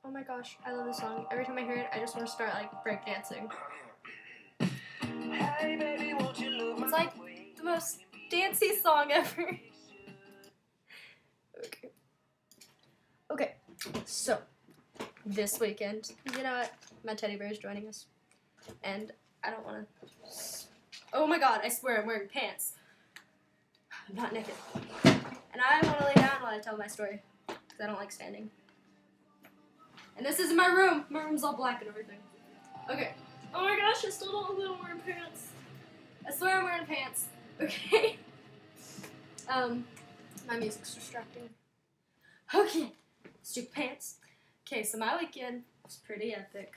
Oh my gosh, I love this song. Every time I hear it, I just want to start like breakdancing. It's like the most dancey song ever. Okay, so this weekend, you know what? My teddy bear is joining us, and I don't want to. Oh my god! I swear I'm wearing pants. I'm not naked, and I want to lay down while I tell my story because I don't like standing. And this isn't my room. My room's all black and everything. Okay. Oh my gosh! I still don't know I'm wearing pants. I swear I'm wearing pants. Okay. My music's distracting. Okay. Stupid pants. Okay, so my weekend was pretty epic.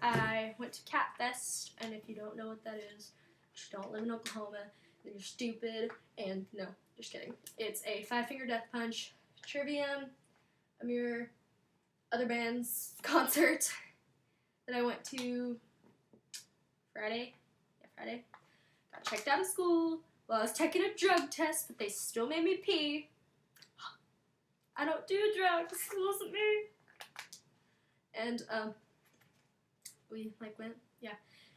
I went to Kattfest, and if you don't know what that is, you don't live in Oklahoma, then you're stupid, and no, just kidding. It's a 5-finger death punch, Trivium, a mirror, other bands concert that I went to Friday. Yeah, Friday. Got checked out of school while I was taking a drug test, but they still made me pee. I don't do drugs. It wasn't me. And we went, yeah,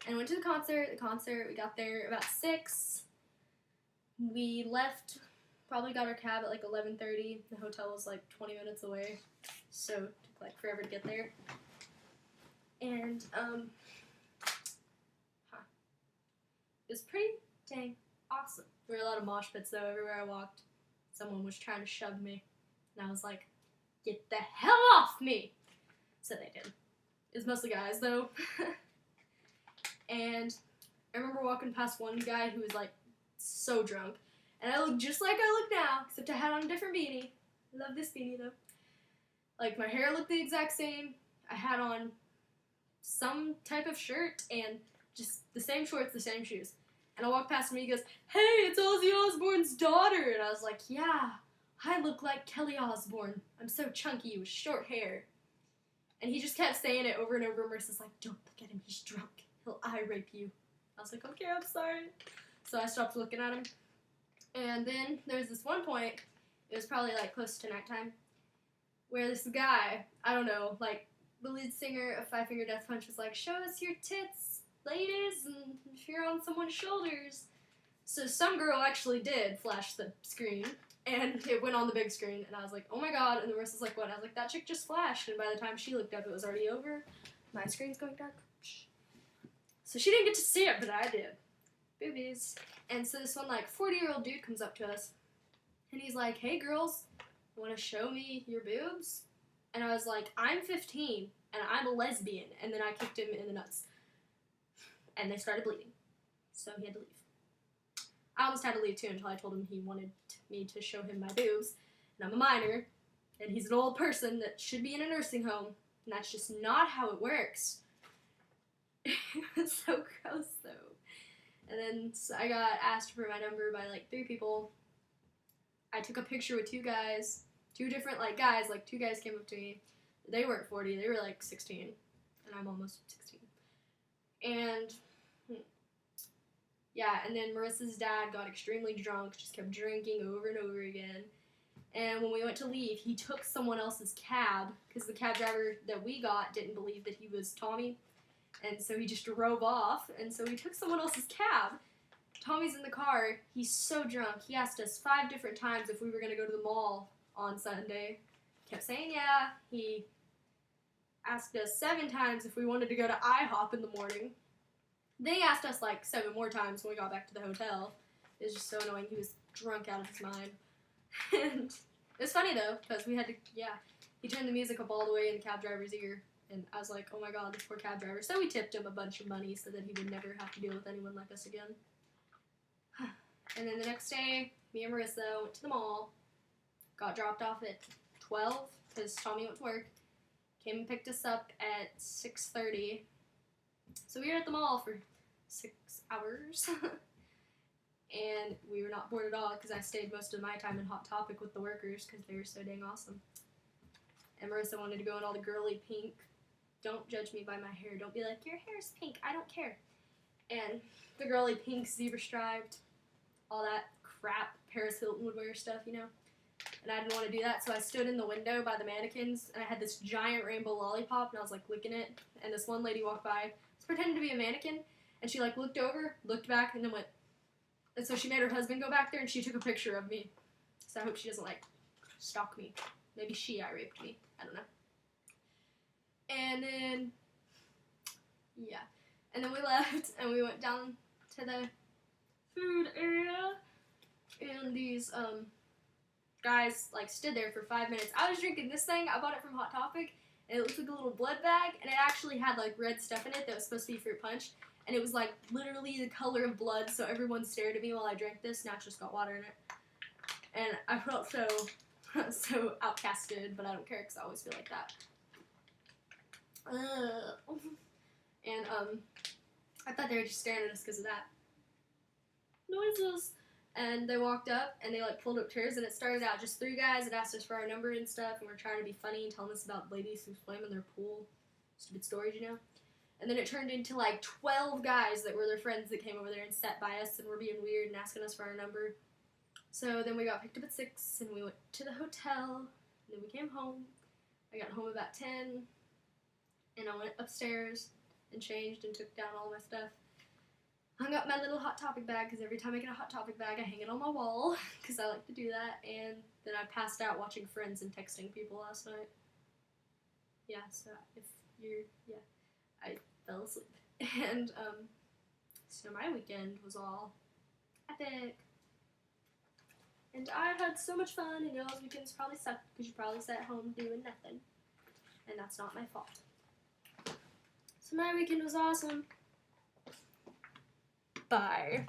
and went to the concert. We got there about 6. We left. Probably got our cab at like 11:30. The hotel was like 20 minutes away, so it took like forever to get there. And it was pretty dang awesome. There were a lot of mosh pits though everywhere I walked. Someone was trying to shove me, and I was like, "Get the hell off me!" So they did. It was mostly guys though. And I remember walking past one guy who was like so drunk. And I looked just like I look now, except I had on a different beanie. I love this beanie though. Like my hair looked the exact same. I had on some type of shirt and just the same shorts, the same shoes. And I walked past him and he goes, "Hey, it's Ozzy Osbourne's daughter." And I was like, "Yeah, I look like Kelly Osbourne. I'm so chunky with short hair." And he just kept saying it over and over. Marissa's like, "Don't look at him, he's drunk. He'll eye rape you." I was like, "Okay, I'm sorry." So I stopped looking at him. And then there was this one point, it was probably like close to nighttime, where this guy, I don't know, like the lead singer of 5-Finger Death Punch was like, "Show us your tits, ladies, and if you're on someone's shoulders." So some girl actually did flash the screen, and it went on the big screen, and I was like, "Oh my god," and the rest was like, "What?" And I was like, "That chick just flashed," and by the time she looked up, it was already over. My screen's going dark. So she didn't get to see it, but I did. Boobies. And so this one, like, 40-year-old dude comes up to us, and he's like, "Hey, girls, want to show me your boobs?" And I was like, "I'm 15, and I'm a lesbian." And then I kicked him in the nuts. And they started bleeding. So he had to leave. I almost had to leave, too, until I told him he wanted me to show him my boobs. And I'm a minor, and he's an old person that should be in a nursing home, and that's just not how it works. It was so gross, though. And then so I got asked for my number by, like, 3 people. I took a picture with 2 guys. 2 different, like, guys. Like, 2 guys came up to me. They weren't 40. They were, like, 16. And I'm almost 16. And, yeah, and then Marissa's dad got extremely drunk. Just kept drinking over and over again. And when we went to leave, he took someone else's cab. Because the cab driver that we got didn't believe that he was Tommy. And so he just drove off, and so we took someone else's cab. Tommy's in the car. He's so drunk. He asked us 5 different times if we were going to go to the mall on Sunday. Kept saying yeah. He asked us 7 times if we wanted to go to IHOP in the morning. Then he asked us like 7 more times when we got back to the hotel. It was just so annoying. He was drunk out of his mind. And it was funny, though, because we had to, yeah, he turned the music up all the way in the cab driver's ear. And I was like, "Oh my god, this poor cab driver." So we tipped him a bunch of money so that he would never have to deal with anyone like us again. And then the next day, me and Marissa went to the mall. Got dropped off at 12 because Tommy went to work. Came and picked us up at 6:30. So we were at the mall for 6 hours. And we were not bored at all because I stayed most of my time in Hot Topic with the workers because they were so dang awesome. And Marissa wanted to go in all the girly pink. Don't judge me by my hair. Don't be like, "Your hair's pink. I don't care." And the girly pink, zebra striped, all that crap Paris Hilton would wear stuff, you know. and I didn't want to do that, so I stood in the window by the mannequins, and I had this giant rainbow lollipop, and I was like licking it, and this one lady walked by, was pretending to be a mannequin, and she like looked over, looked back, and then went, and so she made her husband go back there, and she took a picture of me, so I hope she doesn't like stalk me. Maybe I raped me, I don't know. And then, yeah, and then we left, and we went down to the food area, and these guys like stood there for 5 minutes. I was drinking this thing. I bought it from Hot Topic, and it looked like a little blood bag, and it actually had like red stuff in it that was supposed to be fruit punch, and it was like literally the color of blood. So everyone stared at me while I drank this. Now it's just got water in it, and I felt so outcasted, but I don't care because I always feel like that. And I thought they were just staring at us because of that noises. And they walked up, and they, like, pulled up chairs, and it started out just 3 guys that asked us for our number and stuff, and we're trying to be funny and telling us about ladies who swam in their pool. Stupid stories, you know? And then it turned into, like, 12 guys that were their friends that came over there and sat by us and were being weird and asking us for our number. So then we got picked up at 6, and we went to the hotel, and then we came home. I got home about 10, and I went upstairs and changed and took down all my stuff. Hung up my little Hot Topic bag, because every time I get a Hot Topic bag, I hang it on my wall, because I like to do that, and then I passed out watching Friends and texting people last night. Yeah, so if you're, yeah, I fell asleep. And, so my weekend was all epic. And I had so much fun, and y'all's weekends probably sucked, because you probably sat at home doing nothing. And that's not my fault. So my weekend was awesome. Bye.